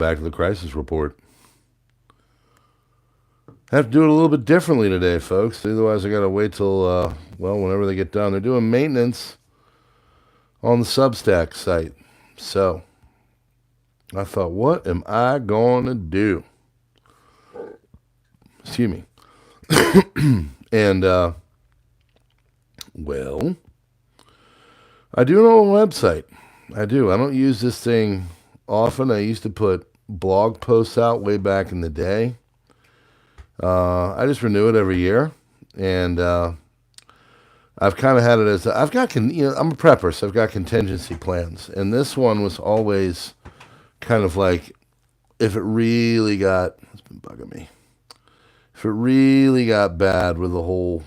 back to the crisis report. Have to do it a little bit differently today, folks. Otherwise, I got to wait till, whenever they get done. They're doing maintenance on the SUBSTACK site. So, I thought, what am I going to do? Excuse me. And, I do know a website. I do. I don't use this thing often. I used to put blog posts out way back in the day. I just renew it every year. And I've kind of had it as, I'm a prepper, so I've got contingency plans. And this one was always kind of like, if it really got, it's been bugging me. If it really got bad with the whole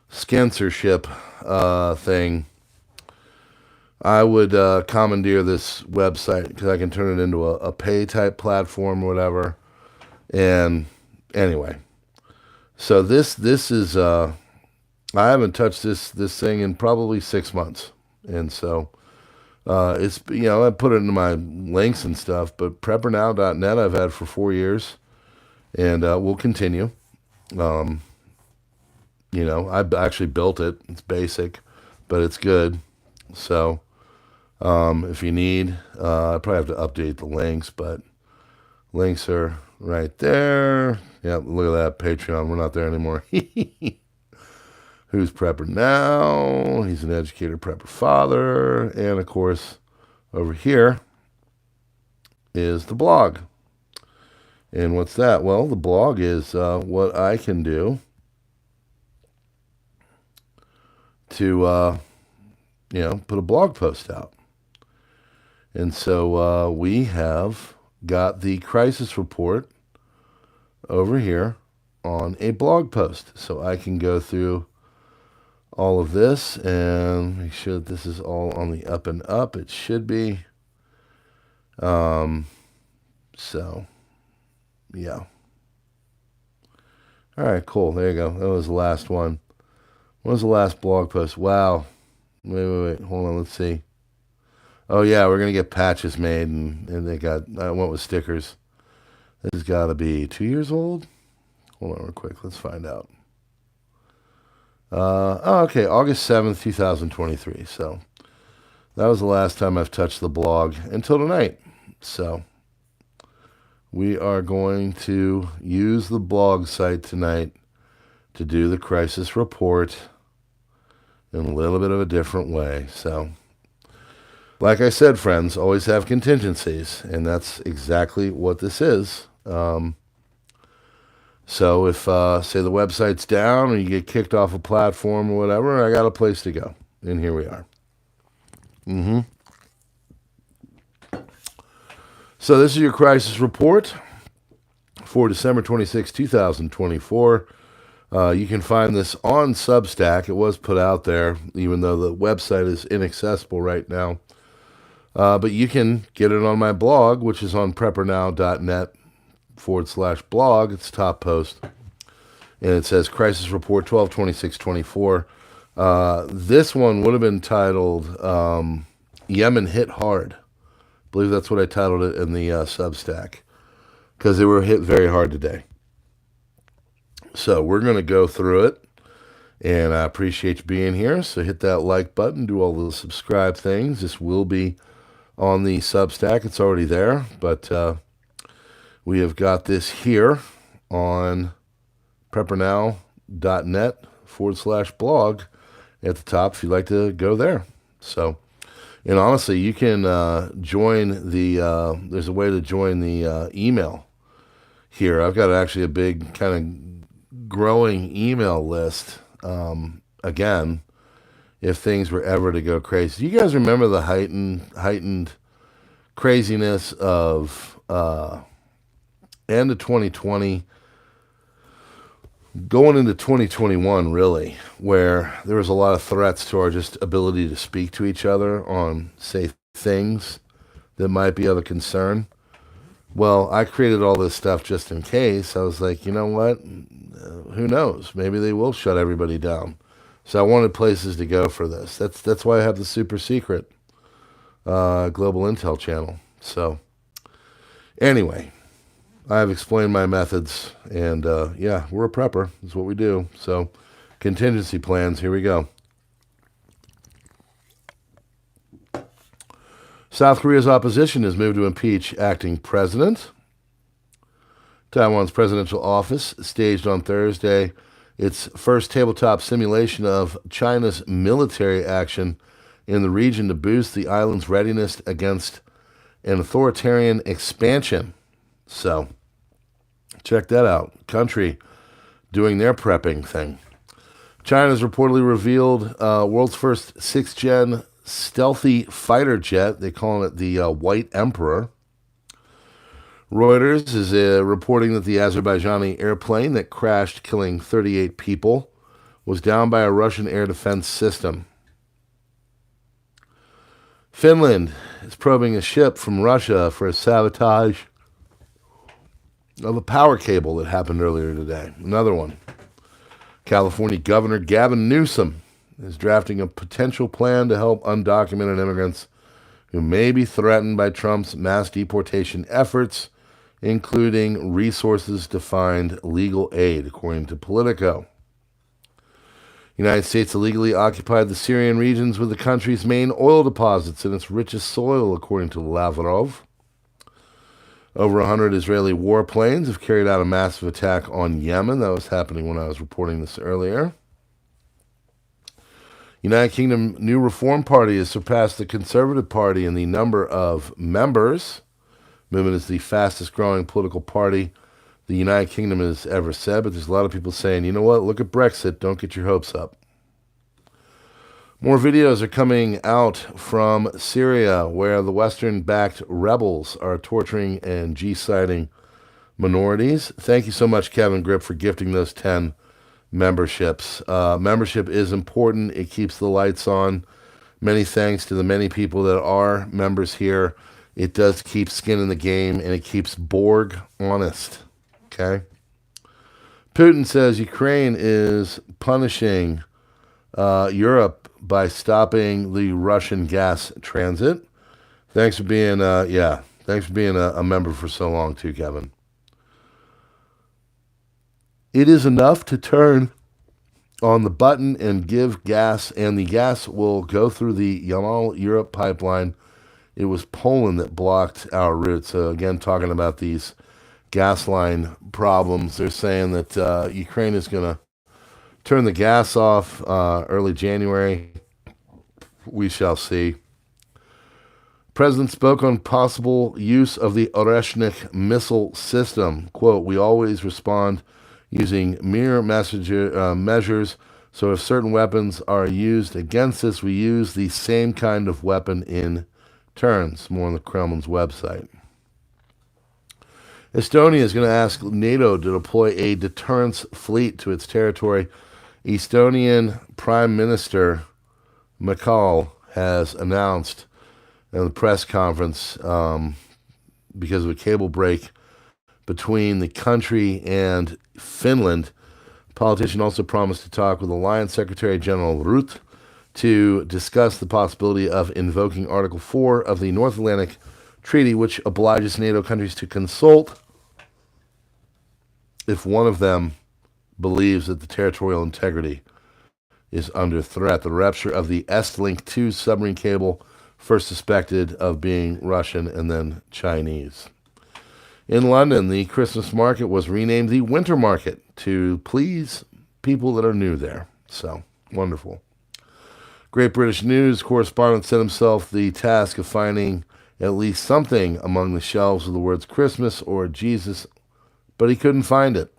censorship thing, I would commandeer this website because I can turn it into a pay type platform or whatever. And anyway, so this is I haven't touched this thing in probably 6 months, and so it's I put it into my links and stuff. But PrepperNow.net I've had for 4 years, and we'll continue. I actually built it. It's basic, but it's good. So if you need, I probably have to update the links, but links are right there. Yeah, look at that, Patreon. We're not there anymore. Who's Prepper Now? He's an educator, prepper father. And, of course, over here is the blog. And what's that? Well, the blog is what I can do to, put a blog post out. And so we have got the crisis report over here on a blog post. So I can go through all of this and make sure that this is all on the up and up. It should be. So, yeah. All right, cool. There you go. That was the last one. What was the last blog post? Wow. Wait. Hold on. Let's see. Oh, yeah, we're going to get patches made, and they got, I went with stickers. This has got to be 2 years old. Hold on real quick. Let's find out. Okay, August 7th, 2023. So that was the last time I've touched the blog until tonight. So we are going to use the blog site tonight to do the crisis report in a little bit of a different way. So, like I said, friends, always have contingencies, and that's exactly what this is. So if, say, the website's down or you get kicked off a platform or whatever, I got a place to go. And here we are. So this is your crisis report for December 26, 2024. You can find this on Substack. It was put out there, even though the website is inaccessible right now. But you can get it on my blog, which is on preppernow.net/blog. It's top post. And it says Crisis Report 12/26/24. This one would have been titled Yemen Hit Hard. I believe that's what I titled it in the Substack, because they were hit very hard today. So we're going to go through it, and I appreciate you being here. So hit that like button, do all the subscribe things. This will be on the Substack. It's already there, but we have got this here on preppernow.net/blog at the top if you'd like to go there. So, and honestly, you can join the, there's a way to join the email here. I've got actually a big kind of growing email list. Again, if things were ever to go crazy. Do you guys remember the heightened craziness of end of 2020, going into 2021, really, where there was a lot of threats to our just ability to speak to each other on, say, things that might be of a concern? Well, I created all this stuff just in case. I was like, you know what? Who knows? Maybe they will shut everybody down. So I wanted places to go for this. That's why I have the super secret global intel channel. So Anyway, I've explained my methods, and yeah, we're a prepper. That's what we do. So, contingency plans, here we go. South Korea's opposition has moved to impeach acting president. Taiwan's presidential office staged on Thursday its first tabletop simulation of China's military action in the region to boost the island's readiness against an authoritarian expansion. So, check that out. Country doing their prepping thing. China has reportedly revealed world's first 6th-gen stealthy fighter jet. They call it the White Emperor. Reuters is reporting that the Azerbaijani airplane that crashed, killing 38 people, was downed by a Russian air defense system. Finland is probing a ship from Russia for a sabotage of a power cable that happened earlier today. Another one. California Governor Gavin Newsom is drafting a potential plan to help undocumented immigrants who may be threatened by Trump's mass deportation efforts, including resources to find legal aid, according to Politico. The United States illegally occupied the Syrian regions with the country's main oil deposits and its richest soil, according to Lavrov. Over 100 Israeli warplanes have carried out a massive attack on Yemen. That was happening when I was reporting this earlier. United Kingdom New Reform Party has surpassed the Conservative Party in the number of members. Movement is the fastest growing political party the United Kingdom has ever said, but there's a lot of people saying, you know what, look at Brexit, don't get your hopes up. More videos are coming out from Syria where the Western-backed rebels are torturing and genociding minorities. Thank you so much, Kevin Grip, for gifting those 10 memberships. Membership is important. It keeps the lights on. Many thanks to the many people that are members here. It does keep skin in the game, and it keeps Borg honest. Okay? Putin says Ukraine is punishing Europe by stopping the Russian gas transit. Thanks for being, thanks for being a member for so long too, Kevin. It is enough to turn on the button and give gas, and the gas will go through the Yamal Europe pipeline. It was Poland that blocked our route. So again, talking about these gas line problems, they're saying that Ukraine is going to turn the gas off early January. We shall see. President spoke on possible use of the Oreshnik missile system. Quote, we always respond using mirror measures, so if certain weapons are used against us, we use the same kind of weapon in turns. More on the Kremlin's website. Estonia is going to ask NATO to deploy a deterrence fleet to its territory. Estonian Prime Minister Mikal has announced in the press conference because of a cable break between the country and Finland. The politician also promised to talk with Alliance Secretary General Rutte to discuss the possibility of invoking Article 4 of the North Atlantic Treaty, which obliges NATO countries to consult if one of them believes that the territorial integrity is under threat. The rupture of the Estlink 2 submarine cable, first suspected of being Russian and then Chinese. In London, the Christmas market was renamed the Winter Market to please people that are new there. So, wonderful. Great British News correspondent set himself the task of finding at least something among the shelves with the words Christmas or Jesus, but he couldn't find it.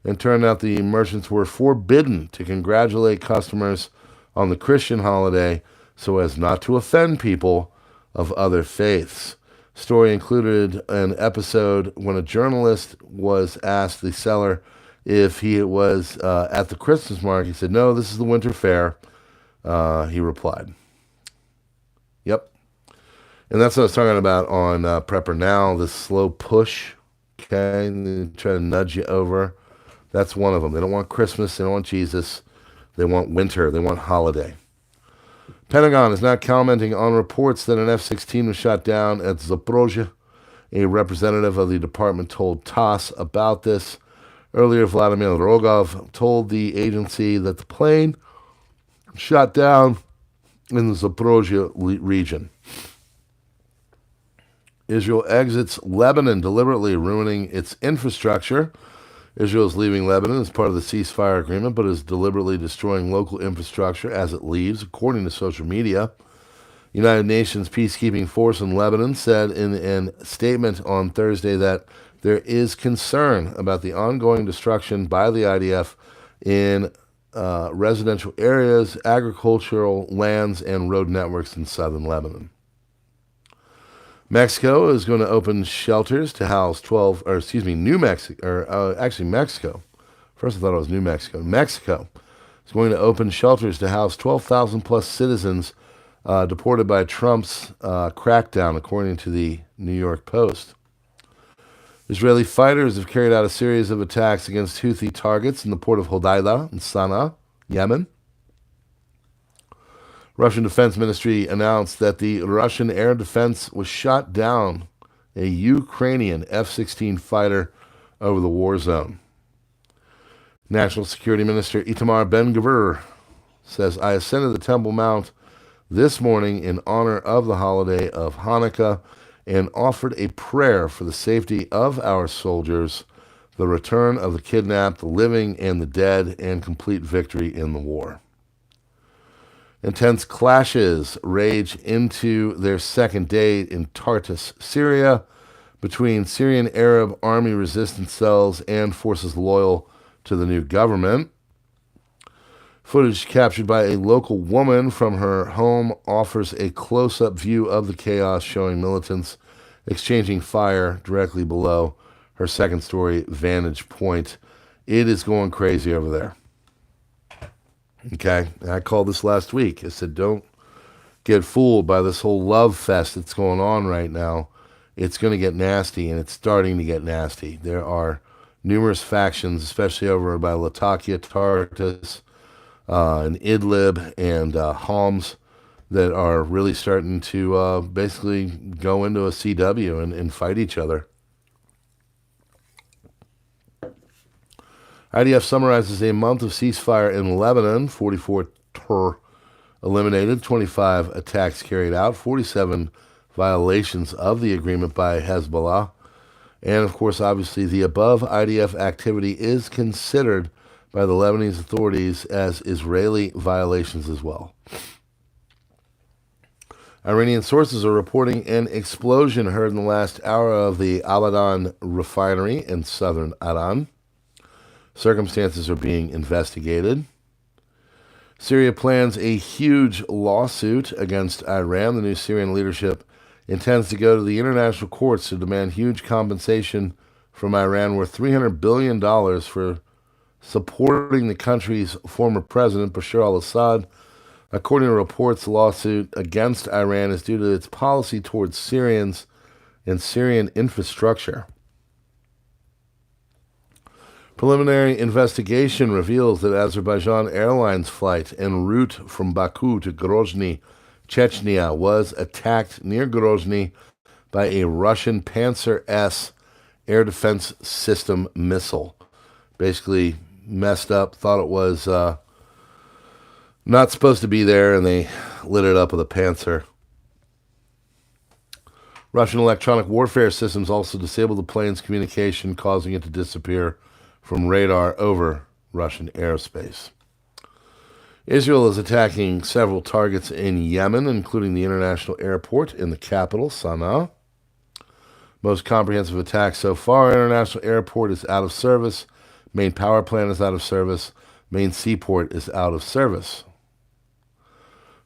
And turned out the merchants were forbidden to congratulate customers on the Christian holiday so as not to offend people of other faiths. Story included an episode when a journalist was asked the seller if he was at the Christmas market. He said, no, this is the winter fair. He replied. Yep. And that's what I was talking about on PrepperNow, this slow push. Okay, they try to nudge you over. That's one of them. They don't want Christmas. They don't want Jesus. They want winter. They want holiday. Pentagon is now commenting on reports that an F-16 was shot down at Zaporozhye A representative of the department told TASS about this. Earlier, Vladimir Rogov told the agency that the plane shot down in the Zaporozhye region. Israel exits Lebanon, deliberately ruining its infrastructure. Israel is leaving Lebanon as part of the ceasefire agreement, but is deliberately destroying local infrastructure as it leaves, according to social media. United Nations peacekeeping force in Lebanon said in a statement on Thursday that there is concern about the ongoing destruction by the IDF in residential areas, agricultural lands, and road networks in southern Lebanon. Mexico is going to open shelters to house Mexico. First I thought it was New Mexico. Mexico is going to open shelters to house 12,000 plus citizens deported by Trump's crackdown, according to the New York Post. Israeli fighters have carried out a series of attacks against Houthi targets in the port of Hodeidah in Sana'a, Yemen. Russian Defense Ministry announced that the Russian air defense was shot down a Ukrainian F-16 fighter over the war zone. National Security Minister Itamar Ben-Gvir says, I ascended the Temple Mount this morning in honor of the holiday of Hanukkah and offered a prayer for the safety of our soldiers, the return of the kidnapped, the living and the dead, and complete victory in the war. Intense clashes rage into their second day in Tartus, Syria, between Syrian Arab army resistance cells and forces loyal to the new government. Footage captured by a local woman from her home offers a close-up view of the chaos, showing militants exchanging fire directly below her second-story vantage point. It is going crazy over there. Okay, I called this last week. I said, don't get fooled by this whole love fest that's going on right now. It's going to get nasty, and it's starting to get nasty. There are numerous factions, especially over by Latakia, Tartus, and Idlib, and Homs, that are really starting to basically go into a CW and fight each other. IDF summarizes a month of ceasefire in Lebanon, 44 eliminated, 25 attacks carried out, 47 violations of the agreement by Hezbollah. And, of course, obviously, the above IDF activity is considered by the Lebanese authorities as Israeli violations as well. Iranian sources are reporting an explosion heard in the last hour of the Abadan refinery in southern Iran. Circumstances are being investigated. Syria plans a huge lawsuit against Iran. The new Syrian leadership intends to go to the international courts to demand huge compensation from Iran worth $300 billion for supporting the country's former president, Bashar al-Assad. According to reports, the lawsuit against Iran is due to its policy towards Syrians and Syrian infrastructure. Preliminary investigation reveals that Azerbaijan Airlines flight en route from Baku to Grozny, Chechnya, was attacked near Grozny by a Russian Panzer S air defense system missile. Basically messed up, thought it was not supposed to be there, and they lit it up with a Panzer. Russian electronic warfare systems also disabled the plane's communication, causing it to disappear from radar over Russian airspace. Israel is attacking several targets in Yemen, including the international airport in the capital, Sana'a. Most comprehensive attack so far. International airport is out of service. Main power plant is out of service. Main seaport is out of service.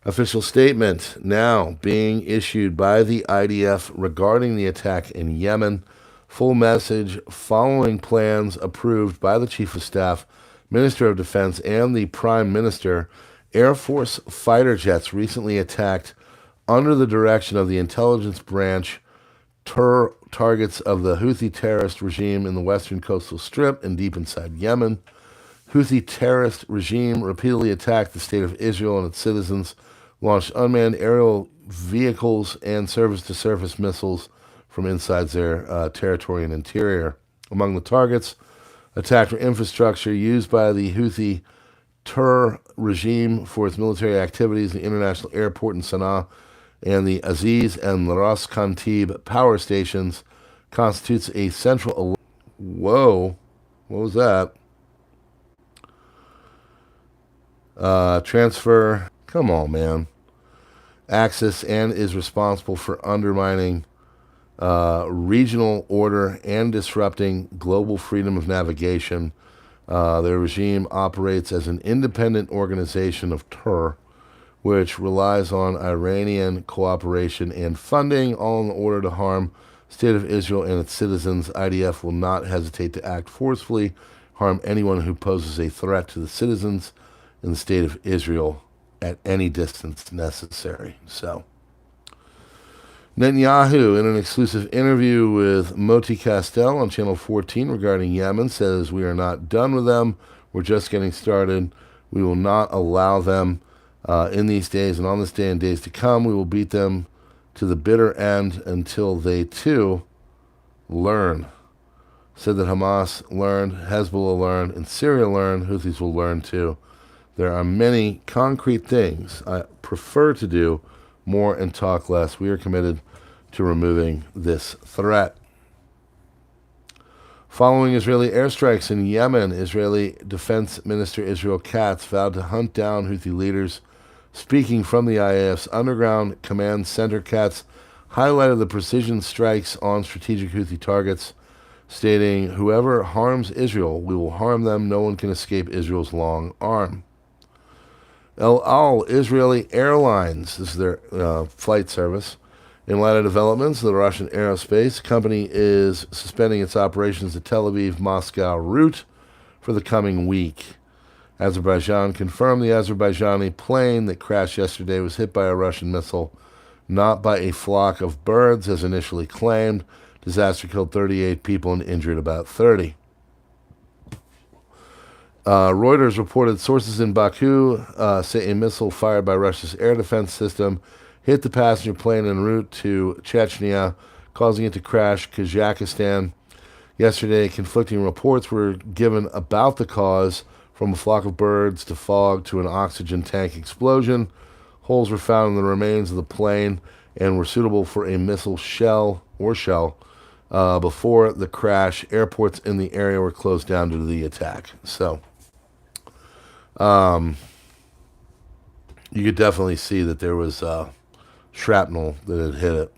Official statement now being issued by the IDF regarding the attack in Yemen. Full message following plans approved by the Chief of Staff, Minister of Defense, and the Prime Minister. Air Force fighter jets recently attacked under the direction of the intelligence branch targets of the Houthi terrorist regime in the western coastal strip and deep inside Yemen. Houthi terrorist regime repeatedly attacked the state of Israel and its citizens, launched unmanned aerial vehicles and surface-to-surface missiles from inside their territory and interior. Among the targets attacked were infrastructure used by the Houthi regime for its military activities, the international airport in Sana'a, and the Aziz and Ras Kantib power stations constitutes a central... Whoa, what was that? Transfer, come on, man. Axis, and is responsible for undermining regional order and disrupting global freedom of navigation. Their regime operates as an independent organization of terror, which relies on Iranian cooperation and funding, all in order to harm the State of Israel and its citizens. IDF will not hesitate to act forcefully, harm anyone who poses a threat to the citizens in the State of Israel at any distance necessary. So, Netanyahu, in an exclusive interview with Moti Castel on Channel 14 regarding Yemen, says, "We are not done with them. We're just getting started. We will not allow them in these days, and on this day and days to come, we will beat them to the bitter end until they too learn." Said that Hamas learned, Hezbollah learned, and Syria learned. Houthis will learn too. There are many concrete things I prefer to do more and talk less. We are committed to removing this threat. Following Israeli airstrikes in Yemen, Israeli Defense Minister Israel Katz vowed to hunt down Houthi leaders. Speaking from the IAF's underground command center, Katz highlighted the precision strikes on strategic Houthi targets, stating, "Whoever harms Israel, we will harm them. No one can escape Israel's long arm." El Al, Israeli Airlines, this is their flight service. In light of developments, the Russian aerospace company is suspending its operations at Tel Aviv-Moscow route for the coming week. Azerbaijan confirmed the Azerbaijani plane that crashed yesterday was hit by a Russian missile, not by a flock of birds, as initially claimed. Disaster killed 38 people and injured about 30. Reuters reported sources in Baku say a missile fired by Russia's air defense system hit the passenger plane en route to Chechnya, causing it to crash Kazakhstan. Yesterday, conflicting reports were given about the cause, from a flock of birds to fog to an oxygen tank explosion. Holes were found in the remains of the plane and were suitable for a missile shell. Before the crash, airports in the area were closed down due to the attack. So, you could definitely see that there was shrapnel that had hit it.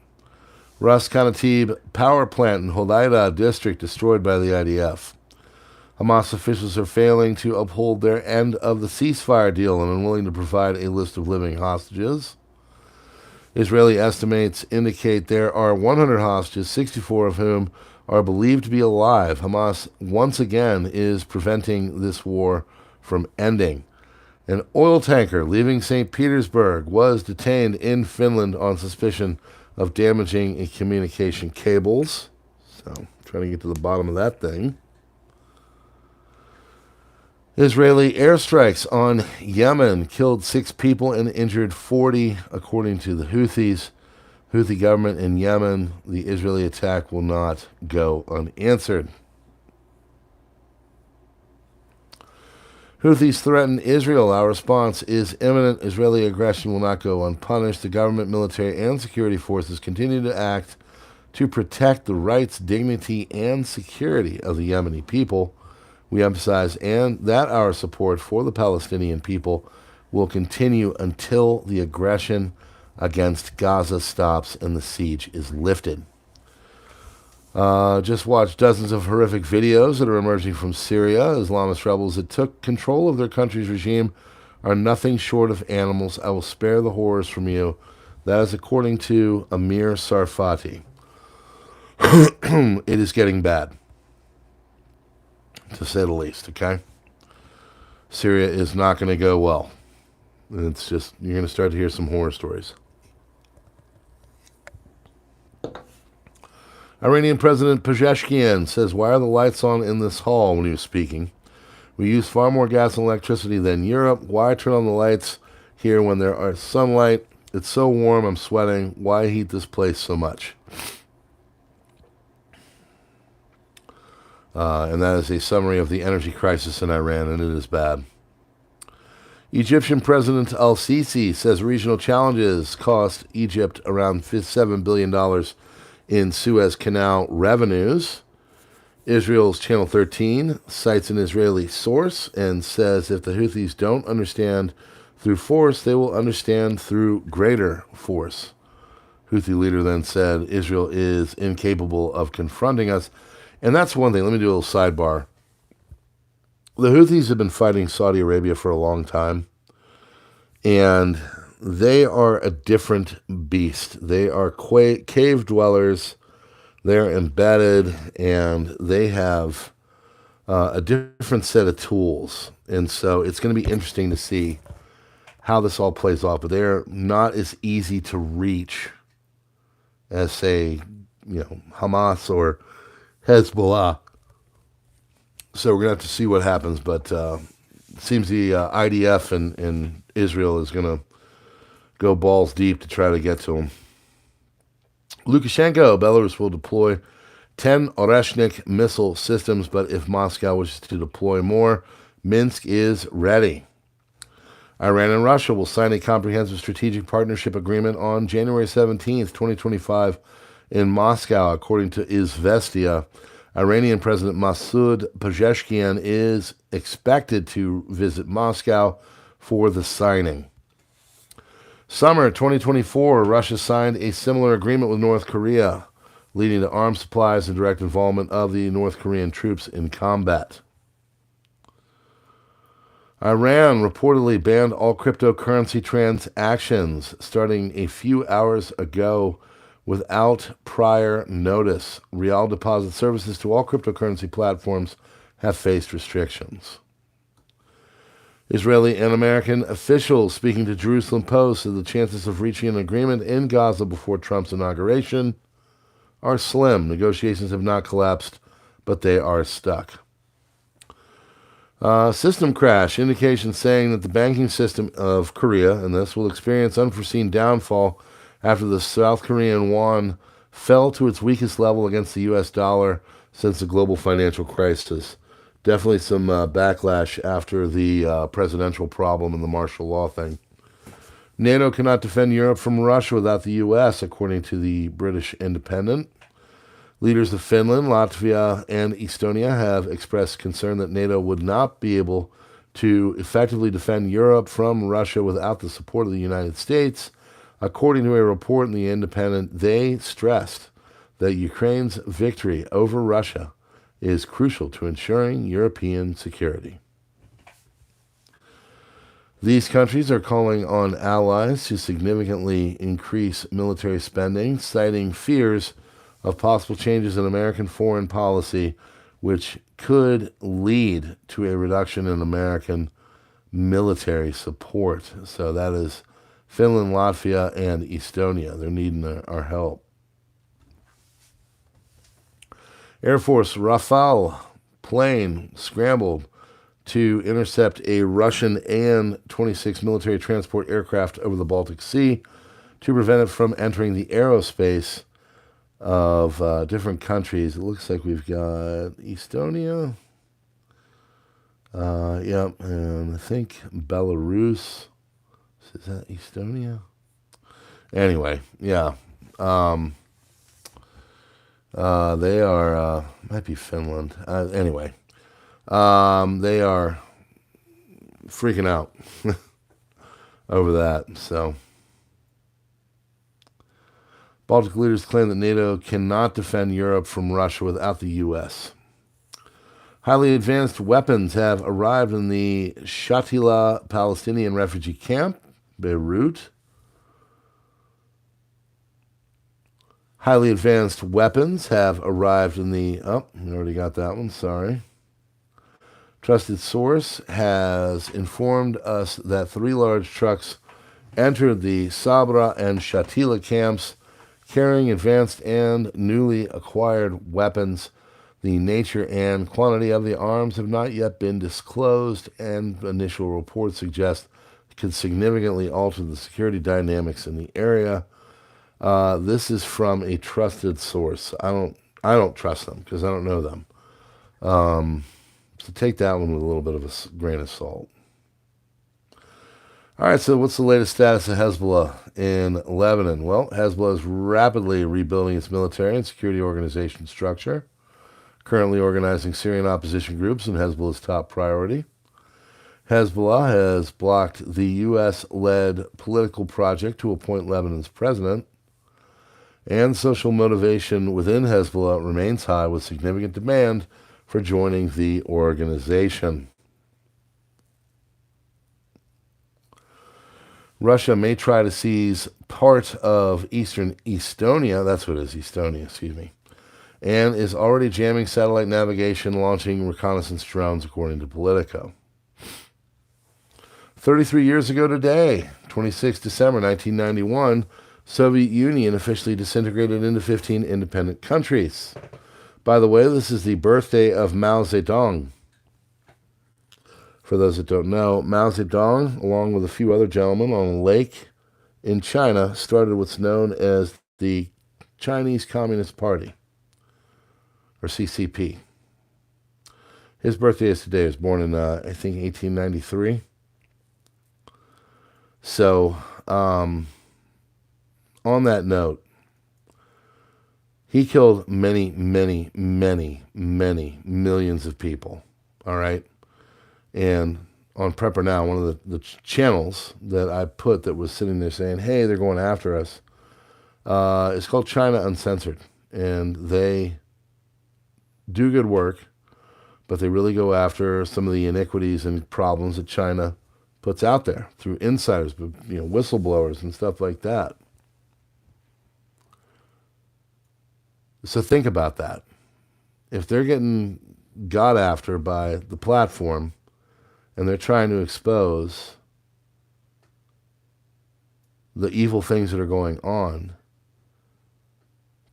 Ras Khanatib power plant in Hodeida district destroyed by the IDF. Hamas officials are failing to uphold their end of the ceasefire deal and unwilling to provide a list of living hostages. Israeli estimates indicate there are 100 hostages, 64 of whom are believed to be alive. Hamas once again is preventing this war from ending. An oil tanker leaving St. Petersburg was detained in Finland on suspicion of damaging a communication cables. So, trying to get to the bottom of that thing. Israeli airstrikes on Yemen killed 6 people and injured 40, according to the Houthis. Houthi government in Yemen, the Israeli attack will not go unanswered. Houthis threaten Israel. Our response is imminent. Israeli aggression will not go unpunished. The government, military, and security forces continue to act to protect the rights, dignity, and security of the Yemeni people. We emphasize that our support for the Palestinian people will continue until the aggression against Gaza stops and the siege is lifted. Just watched dozens of horrific videos that are emerging from Syria. Islamist rebels that took control of their country's regime are nothing short of animals. I will spare the horrors from you. That is according to Amir Sarfati. It is getting bad, to say the least, okay? Syria is not going to go well. It's just, you're going to start to hear some horror stories. Iranian President Pezeshkian says, "Why are the lights on in this hall?" when he was speaking. "We use far more gas and electricity than Europe. Why turn on the lights here when there are sunlight? It's so warm, I'm sweating. Why heat this place so much?" And that is a summary of the energy crisis in Iran, and it is bad. Egyptian President al-Sisi says regional challenges cost Egypt around $7 billion in Suez Canal revenues. Israel's Channel 13 cites an Israeli source and says if the Houthis don't understand through force, they will understand through greater force. Houthi leader then said Israel is incapable of confronting us. And that's one thing. Let me do a little sidebar. The Houthis have been fighting Saudi Arabia for a long time, and they are a different beast. They are cave dwellers. They're embedded, and they have a different set of tools. And so it's going to be interesting to see how this all plays off. But they're not as easy to reach as, say, Hamas or Hezbollah. So we're going to have to see what happens, but it seems the IDF in Israel is going to go balls deep to try to get to them. Lukashenko, Belarus will deploy 10 Oreshnik missile systems, but if Moscow wishes to deploy more, Minsk is ready. Iran and Russia will sign a comprehensive strategic partnership agreement on January 17th, 2025 in Moscow, according to Izvestia. Iranian President Masoud Pezeshkian is expected to visit Moscow for the signing. Summer 2024, Russia signed a similar agreement with North Korea, leading to arms supplies and direct involvement of the North Korean troops in combat. Iran reportedly banned all cryptocurrency transactions starting a few hours ago without prior notice. Real deposit services to all cryptocurrency platforms have faced restrictions. Israeli and American officials speaking to Jerusalem Post said the chances of reaching an agreement in Gaza before Trump's inauguration are slim. Negotiations have not collapsed, but they are stuck. System crash. Indications saying that the banking system of Korea, and this, will experience unforeseen downfall after the South Korean won fell to its weakest level against the U.S. dollar since the global financial crisis. Definitely some backlash after the presidential problem and the martial law thing. NATO cannot defend Europe from Russia without the U.S., according to the British Independent. Leaders of Finland, Latvia, and Estonia have expressed concern that NATO would not be able to effectively defend Europe from Russia without the support of the United States. According to a report in the Independent, they stressed that Ukraine's victory over Russia is crucial to ensuring European security. These countries are calling on allies to significantly increase military spending, citing fears of possible changes in American foreign policy, which could lead to a reduction in American military support. So that is Finland, Latvia, and Estonia. They're needing our help. Air Force Rafale plane scrambled to intercept a Russian An-26 military transport aircraft over the Baltic Sea to prevent it from entering the aerospace of different countries. It looks like we've got Estonia, and I think Belarus. Is that Estonia? Anyway, yeah. They are, might be Finland. Anyway, they are freaking out over that. So, Baltic leaders claim that NATO cannot defend Europe from Russia without the U.S. Highly advanced weapons have arrived in the Shatila Palestinian refugee camp, Beirut. Highly advanced weapons have arrived in the... Oh, we already got that one, sorry. Trusted source has informed us that 3 large trucks entered the Sabra and Shatila camps carrying advanced and newly acquired weapons. The nature and quantity of the arms have not yet been disclosed, and initial reports suggest it could significantly alter the security dynamics in the area. This is from a trusted source. I don't trust them because I don't know them. So take that one with a little bit of a grain of salt. All right, so what's the latest status of Hezbollah in Lebanon? Well, Hezbollah is rapidly rebuilding its military and security organization structure, currently organizing Syrian opposition groups in Hezbollah's top priority. Hezbollah has blocked the U.S.-led political project to appoint Lebanon's president, and social motivation within Hezbollah remains high, with significant demand for joining the organization. Russia may try to seize part of eastern Estonia, that's what it is, Estonia, excuse me, and is already jamming satellite navigation, launching reconnaissance drones, according to Politico. 33 years ago today, 26 December 1991, Soviet Union officially disintegrated into 15 independent countries. By the way, this is the birthday of Mao Zedong. For those that don't know, Mao Zedong, along with a few other gentlemen on a lake in China, started what's known as the Chinese Communist Party, or CCP. His birthday is today. He was born in, I think, 1893. So, on that note, he killed many, many, many, many millions of people, all right? And on PrepperNow, one of the channels that I put that was sitting there saying, hey, they're going after us, it's called China Uncensored. And they do good work, but they really go after some of the iniquities and problems that China puts out there through insiders, whistleblowers and stuff like that. So think about that. If they're getting got after by the platform and they're trying to expose the evil things that are going on,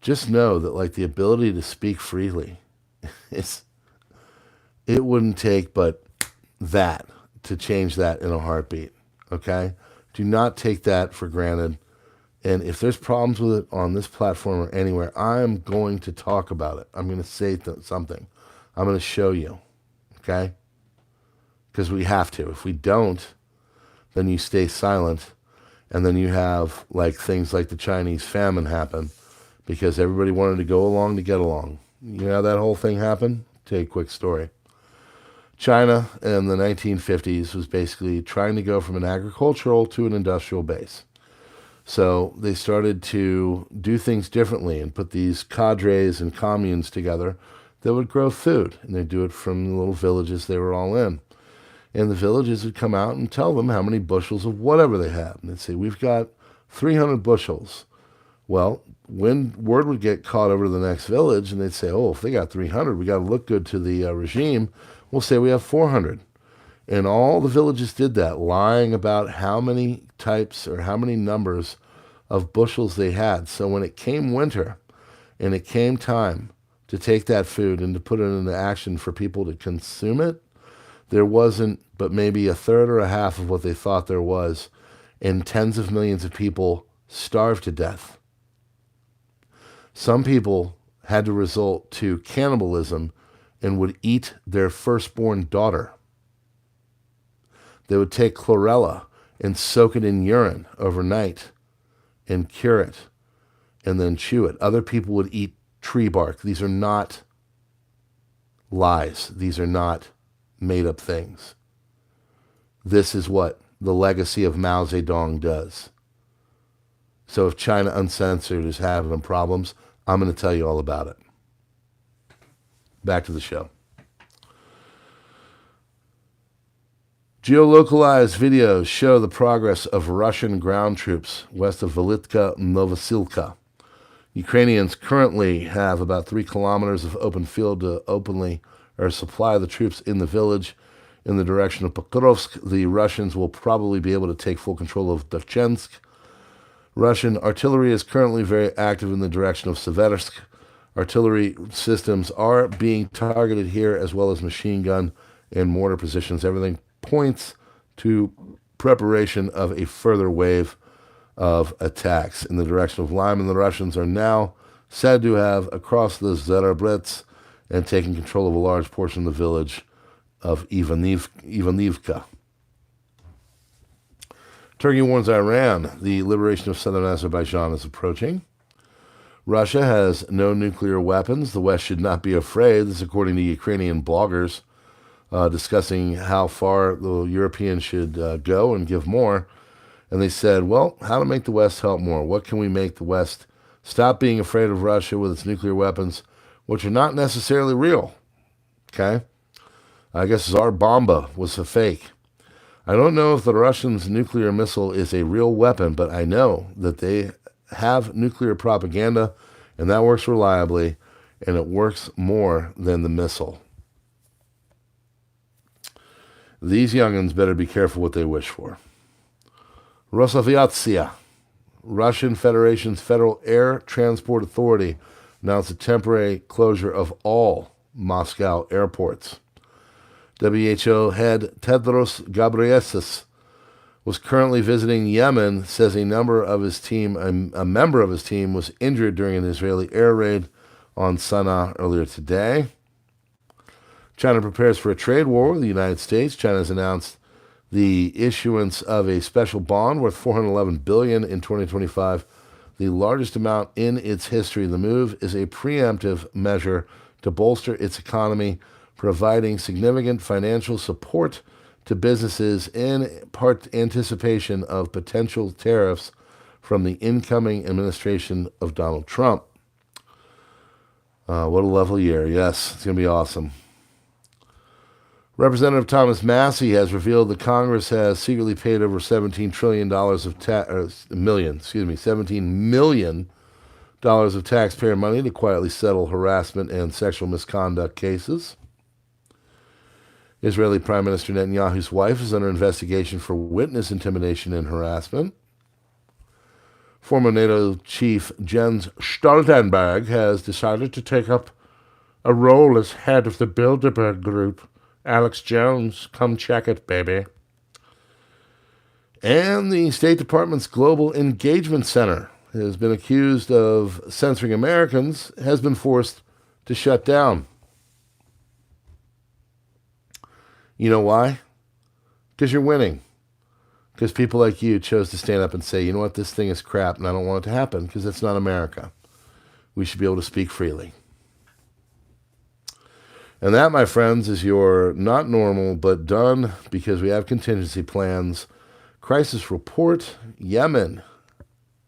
just know that, like, the ability to speak freely, it wouldn't take but that to change that in a heartbeat, okay? Do not take that for granted. And if there's problems with it on this platform or anywhere, I'm going to talk about it. I'm going to say something. I'm going to show you, okay? Because we have to. If we don't, then you stay silent, and then you have like things like the Chinese famine happen because everybody wanted to go along to get along. You know how that whole thing happened? I'll tell you a quick story. China in the 1950s was basically trying to go from an agricultural to an industrial base. So they started to do things differently and put these cadres and communes together that would grow food. And they'd do it from the little villages they were all in. And the villages would come out and tell them how many bushels of whatever they had. And they'd say, we've got 300 bushels. Well, when word would get caught over to the next village, and they'd say, oh, if they got 300, we got to look good to the regime. We'll say we have 400. And all the villages did that, lying about how many types or how many numbers of bushels they had. So when it came winter and it came time to take that food and to put it into action for people to consume it, there wasn't but maybe a third or a half of what they thought there was, and tens of millions of people starved to death. Some people had to resort to cannibalism and would eat their firstborn daughter. They would take chlorella and soak it in urine overnight and cure it and then chew it. Other people would eat tree bark. These are not lies. These are not made-up things. This is what the legacy of Mao Zedong does. So if China Uncensored is having problems, I'm going to tell you all about it. Back to the show. Geolocalized videos show the progress of Russian ground troops west of Velitka Novosilka. Ukrainians currently have about 3 kilometers of open field to openly or supply the troops in the village. In the direction of Pokrovsk, the Russians will probably be able to take full control of Dovchensk. Russian artillery is currently very active in the direction of Seversk. Artillery systems are being targeted here, as well as machine gun and mortar positions. Everything points to preparation of a further wave of attacks in the direction of Lyman. The Russians are now said to have, across the Zarabrets and taking control of a large portion of the village of Ivanivka. Turkey warns Iran the liberation of southern Azerbaijan is approaching. Russia has no nuclear weapons. The West should not be afraid. This is according to Ukrainian bloggers discussing how far the Europeans should go and give more. And they said, well, how to make the West help more? What can we make the West stop being afraid of Russia with its nuclear weapons, which are not necessarily real? Okay? I guess Tsar Bomba was a fake. I don't know if the Russians' nuclear missile is a real weapon, but I know that they have nuclear propaganda, and that works reliably, and it works more than the missile. These young'uns better be careful what they wish for. Rosaviatsia, Russian Federation's Federal Air Transport Authority, announced a temporary closure of all Moscow airports. WHO head Tedros Ghebreyesus was currently visiting Yemen, says a member of his team was injured during an Israeli air raid on Sana'a earlier today. China prepares for a trade war with the United States. China has announced the issuance of a special bond worth $411 billion in 2025, the largest amount in its history. The move is a preemptive measure to bolster its economy, providing significant financial support to businesses in part anticipation of potential tariffs from the incoming administration of Donald Trump. What a lovely year. Yes, it's going to be awesome. Representative Thomas Massey has revealed that Congress has secretly paid over $17 trillion of $17 million of taxpayer money to quietly settle harassment and sexual misconduct cases. Israeli Prime Minister Netanyahu's wife is under investigation for witness intimidation and harassment. Former NATO chief Jens Stoltenberg has decided to take up a role as head of the Bilderberg Group. Alex Jones, come check it, baby. And the State Department's Global Engagement Center has been accused of censoring Americans, has been forced to shut down. You know why? Because you're winning. Because people like you chose to stand up and say, you know what, this thing is crap and I don't want it to happen because it's not America. We should be able to speak freely. And that, my friends, is your not normal, but done because we have contingency plans. Crisis report, Yemen,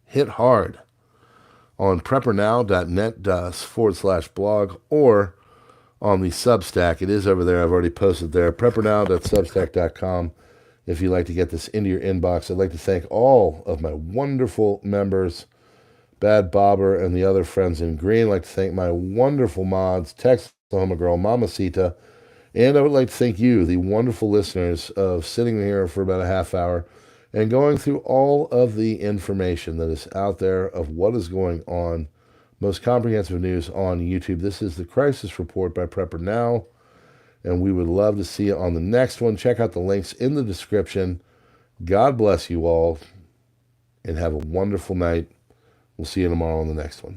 hit hard on preppernow.net/blog or on the Substack. It is over there. I've already posted there. preppernow.substack.com if you'd like to get this into your inbox. I'd like to thank all of my wonderful members, Bad Bobber and the other friends in green. I'd like to thank my wonderful mods, Tex Homa Girl, Mamacita, and I would like to thank you, the wonderful listeners, of sitting here for about a half hour and going through all of the information that is out there of what is going on. Most comprehensive news on YouTube. This is the Crisis Report by PrepperNow, and we would love to see you on the next one. Check out the links in the description. God bless you all, and have a wonderful night. We'll see you tomorrow on the next one.